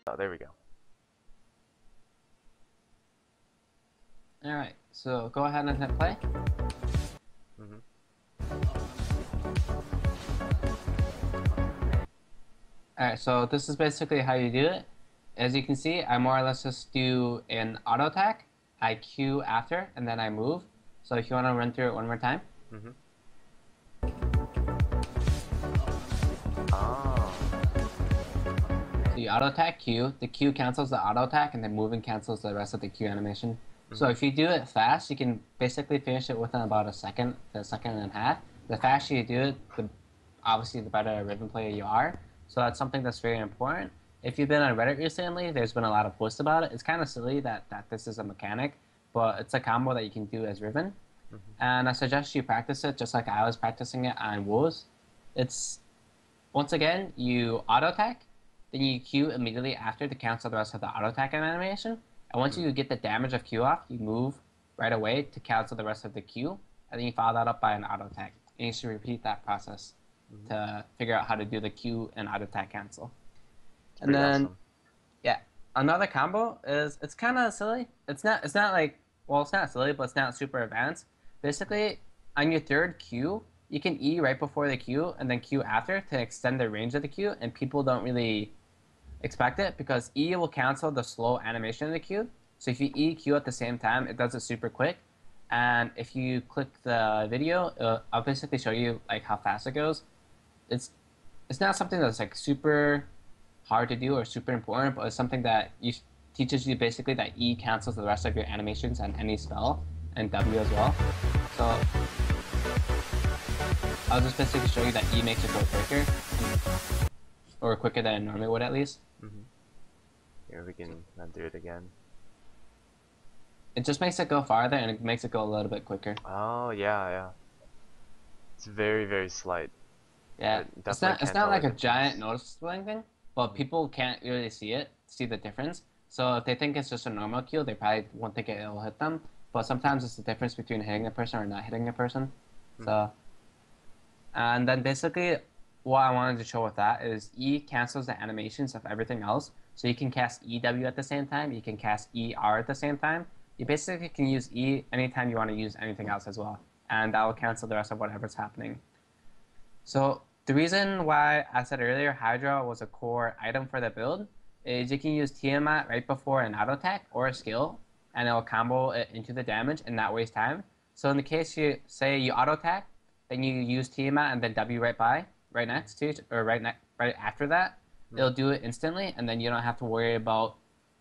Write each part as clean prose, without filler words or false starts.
Oh, there we go. Alright, so go ahead and hit play. Alright, so this is basically how you do it. As you can see, I more or less just do an auto attack. I Q after, and then I move. So if you want to run through it one more time. Oh. So you auto attack Q, the Q cancels the auto attack, and then moving cancels the rest of the Q animation. So if you do it fast, you can basically finish it within about a second to a second and a half. The faster you do it, obviously the better Riven player you are. So that's something that's very important. If you've been on Reddit recently, there's been a lot of posts about it. It's kind of silly that this is a mechanic, but it's a combo that you can do as Riven. And I suggest you practice it just like I was practicing it on Woes. It's, once again, you auto attack, then you Q immediately after to cancel the rest of the auto attack animation. And once you get the damage of Q off, you move right away to cancel the rest of the Q, and then you follow that up by an auto attack. And you should repeat that process to figure out how to do the Q and auto attack cancel. And then, awesome. Yeah, another combo is, it's kind of silly. It's not like, well, it's not silly, but it's not super advanced. Basically, on your third Q, you can E right before the Q and then Q after to extend the range of the Q, and people don't really expect it because E will cancel the slow animation of the Q. So if you E Q at the same time, it does it super quick. And if you click the video, I'll basically show you like how fast it goes. It's not something that's like super hard to do or super important, but it's something that teaches you basically that E cancels the rest of your animations and any spell, and W as well. So I'll just basically show you that E makes it go quicker, or quicker than it normally would at least. Here we can do it again. It just makes it go farther and it makes it go a little bit quicker. Oh yeah. It's very, very slight. Yeah, it's not like a giant noticeable thing, but people can't really see the difference. So if they think it's just a normal Q, they probably won't think it'll hit them. But sometimes it's the difference between hitting a person or not hitting a person. So, and then basically what I wanted to show with that is E cancels the animations of everything else. So you can cast EW at the same time, you can cast ER at the same time. You basically can use E anytime you want to use anything else as well. And that will cancel the rest of whatever's happening. So the reason why I said earlier Hydra was a core item for the build is you can use Tiamat right before an auto attack or a skill, and it will combo it into the damage and not waste time. So in the case you say you auto attack, then you use Tiamat and then W right next to it, or right after that, it'll do it instantly, and then you don't have to worry about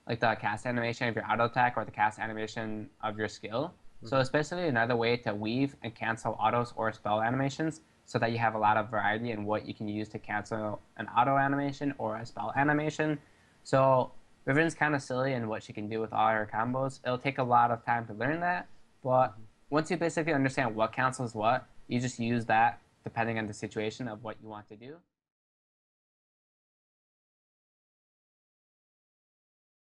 like the cast animation of your auto attack or the cast animation of your skill. So it's basically another way to weave and cancel autos or spell animations, so that you have a lot of variety in what you can use to cancel an auto animation or a spell animation. So Riven's kind of silly in what she can do with all her combos. It'll take a lot of time to learn that, but once you basically understand what cancels what, you just use that depending on the situation of what you want to do.